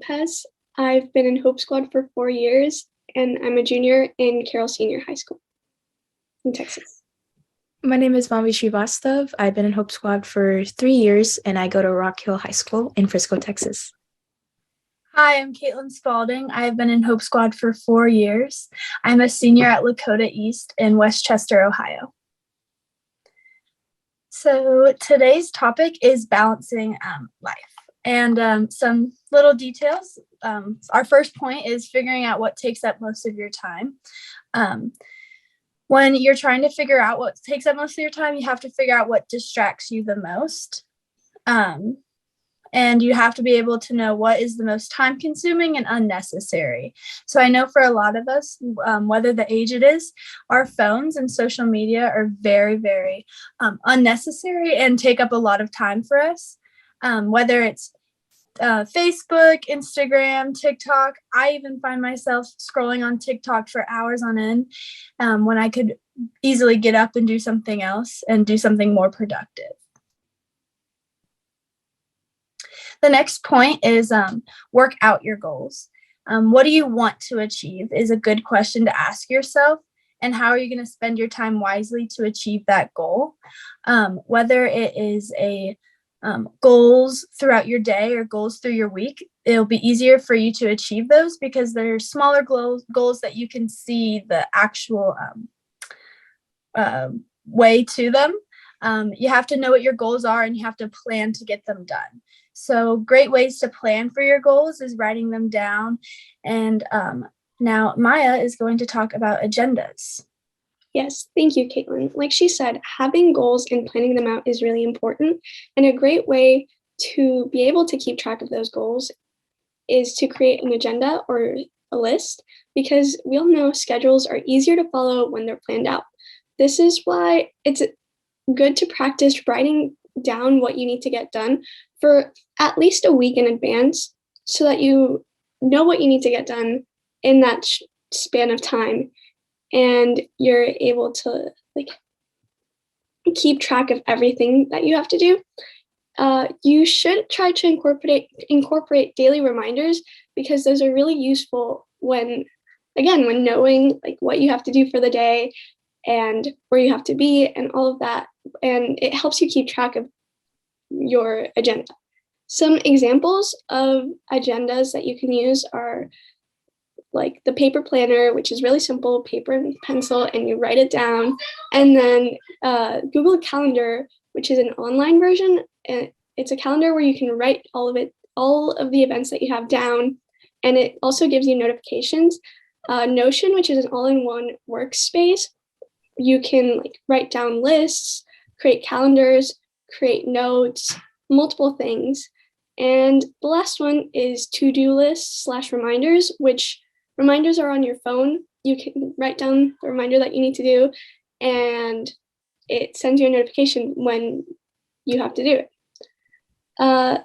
Lopez. I've been in Hope Squad for 4 years, and I'm a junior in Carroll Senior High School in Texas. My name is Manvi Srivastav. I've been in Hope Squad for 3 years, and I go to Rock Hill High School in Frisco, Texas. Hi, I'm Caitlyn Spalding. I have been in Hope Squad for 4 years. I'm a senior at Lakota East in Westchester, Ohio. So today's topic is balancing life. And some little details. Our first point is figuring out what takes up most of your time. When you're trying to figure out what takes up most of your time, you have to figure out what distracts you the most. And you have to be able to know what is the most time consuming and unnecessary. So I know for a lot of us, whether the age it is, our phones and social media are very, very unnecessary and take up a lot of time for us. Whether it's Facebook, Instagram, TikTok. I even find myself scrolling on TikTok for hours on end when I could easily get up and do something else and do something more productive. The next point is work out your goals. What do you want to achieve is a good question to ask yourself. And how are you going to spend your time wisely to achieve that goal? Whether it is goals throughout your day or goals through your week, it'll be easier for you to achieve those because they're smaller goals that you can see the actual way to them. You have to know what your goals are and you have to plan to get them done. So great ways to plan for your goals is writing them down. And now Maia is going to talk about agendas. Yes, thank you, Caitlyn. Like she said, having goals and planning them out is really important. And a great way to be able to keep track of those goals is to create an agenda or a list, because we all know schedules are easier to follow when they're planned out. This is why it's good to practice writing down what you need to get done for at least a week in advance so that you know what you need to get done in that span of time. And you're able to keep track of everything that you have to do. You should try to incorporate daily reminders, because those are really useful when knowing what you have to do for the day and where you have to be and all of that. And it helps you keep track of your agenda. Some examples of agendas that you can use are like the paper planner, which is really simple, paper and pencil, and you write it down. And then Google Calendar, which is an online version. And it's a calendar where you can write all of the events that you have down. And it also gives you notifications. Notion, which is an all-in-one workspace. You can write down lists, create calendars, create notes, multiple things. And the last one is to-do lists / reminders, which reminders are on your phone. You can write down the reminder that you need to do, and it sends you a notification when you have to do it.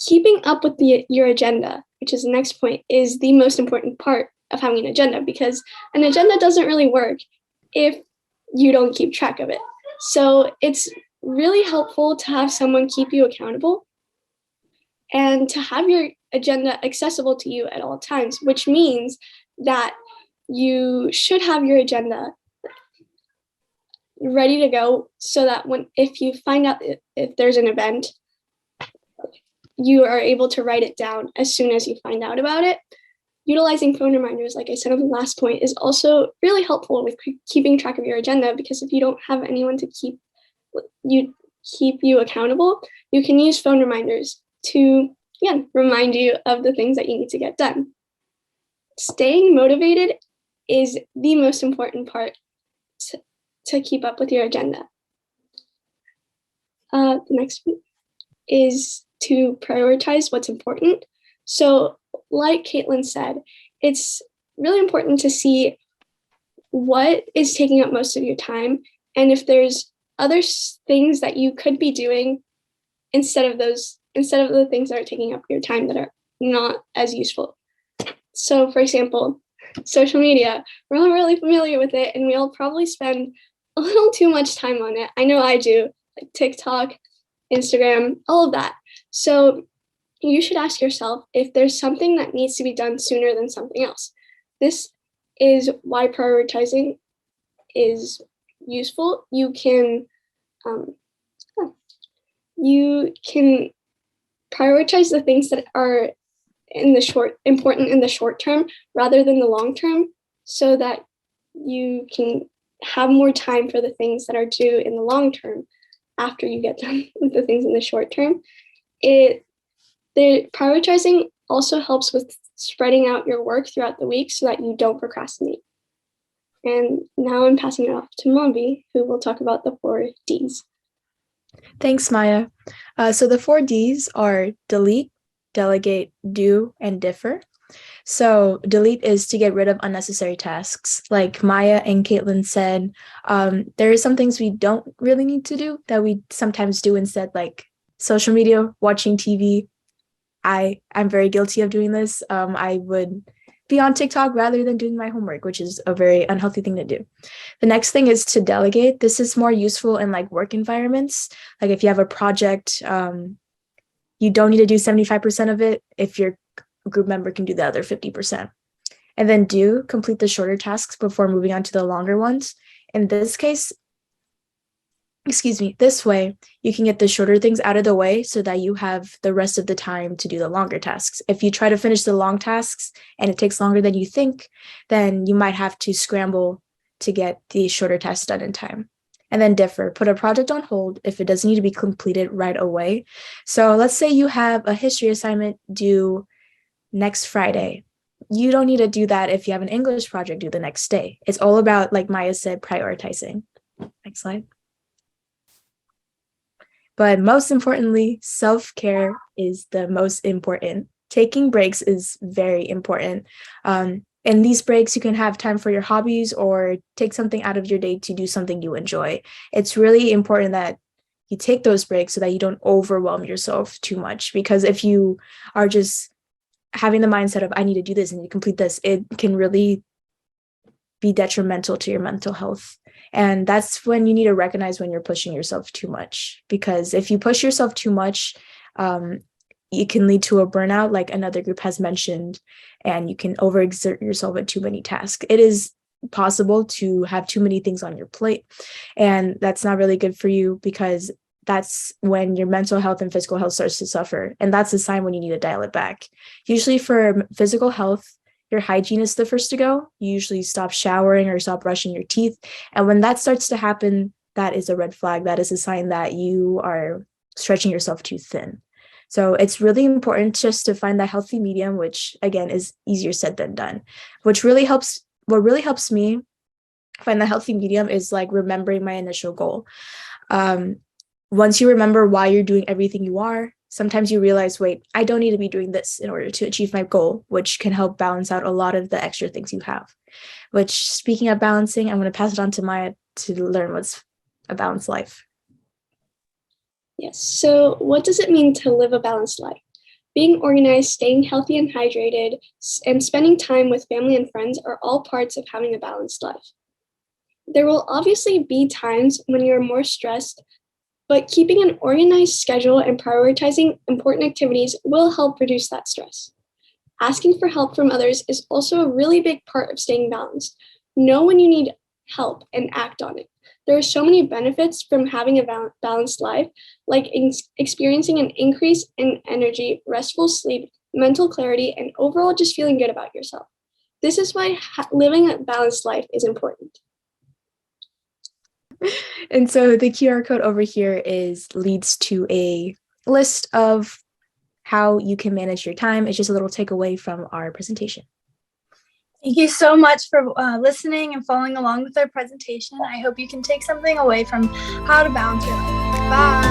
Keeping up with your agenda, which is the next point, is the most important part of having an agenda, because an agenda doesn't really work if you don't keep track of it. So it's really helpful to have someone keep you accountable and to have your agenda accessible to you at all times, which means that you should have your agenda ready to go so that if you find out if there's an event, you are able to write it down as soon as you find out about it. Utilizing phone reminders, like I said on the last point, is also really helpful with keeping track of your agenda, because if you don't have anyone to keep you accountable, you can use phone reminders to, remind you of the things that you need to get done. Staying motivated is the most important part to keep up with your agenda. The next one is to prioritize what's important. So like Caitlyn said, it's really important to see what is taking up most of your time, and if there's other things that you could be doing instead of the things that are taking up your time that are not as useful. So for example, social media, we're all really familiar with it, and we all probably spend a little too much time on it. I know I do, like TikTok, Instagram, all of that. So you should ask yourself if there's something that needs to be done sooner than something else. This is why prioritizing is useful. You can prioritize the things that are important in the short term rather than the long term, so that you can have more time for the things that are due in the long term after you get done with the things in the short term. The prioritizing also helps with spreading out your work throughout the week so that you don't procrastinate. And now I'm passing it off to Manvi, who will talk about the 4 Ds. Thanks, Maya. So the 4 Ds are delete, delegate, do, and differ. So delete is to get rid of unnecessary tasks. Like Maya and Caitlyn said, there are some things we don't really need to do that we sometimes do instead, like social media, watching TV. I'm very guilty of doing this. I would be on TikTok rather than doing my homework, which is a very unhealthy thing to do. The next thing is to delegate. This is more useful in like work environments. Like if you have a project, you don't need to do 75% of it if your group member can do the other 50%. And then complete the shorter tasks before moving on to the longer ones. In this case, this way, you can get the shorter things out of the way so that you have the rest of the time to do the longer tasks. If you try to finish the long tasks and it takes longer than you think, then you might have to scramble to get the shorter tasks done in time. And then differ, put a project on hold if it doesn't need to be completed right away. So let's say you have a history assignment due next Friday. You don't need to do that if you have an English project due the next day. It's all about, like Maya said, prioritizing. Next slide. But most importantly, self-care is the most important. Taking breaks is very important. In these breaks, you can have time for your hobbies or take something out of your day to do something you enjoy. It's really important that you take those breaks so that you don't overwhelm yourself too much. Because if you are just having the mindset of, I need to do this and you complete this, it can really be detrimental to your mental health. And that's when you need to recognize when you're pushing yourself too much. Because if you push yourself too much, it can lead to a burnout, like another group has mentioned, and you can overexert yourself at too many tasks. It is possible to have too many things on your plate, and that's not really good for you, because that's when your mental health and physical health starts to suffer. And that's a sign when you need to dial it back. Usually for physical health, your hygiene is the first to go. You usually stop showering or stop brushing your teeth. And when that starts to happen, that is a red flag. That is a sign that you are stretching yourself too thin. So it's really important just to find that healthy medium, which again is easier said than done. What really helps me find the healthy medium is like remembering my initial goal. Once you remember why you're doing everything you are, sometimes you realize, wait, I don't need to be doing this in order to achieve my goal, which can help balance out a lot of the extra things you have. Which, speaking of balancing, I'm going to pass it on to Maya to learn what's a balanced life. Yes, so what does it mean to live a balanced life? Being organized, staying healthy and hydrated, and spending time with family and friends are all parts of having a balanced life. There will obviously be times when you're more stressed, but keeping an organized schedule and prioritizing important activities will help reduce that stress. Asking for help from others is also a really big part of staying balanced. Know when you need help and act on it. There are so many benefits from having a balanced life, like experiencing an increase in energy, restful sleep, mental clarity, and overall just feeling good about yourself. This is why living a balanced life is important. And so the QR code over here leads to a list of how you can manage your time. It's just a little takeaway from our presentation. Thank you so much for listening and following along with our presentation. I hope you can take something away from how to balance your life. Bye.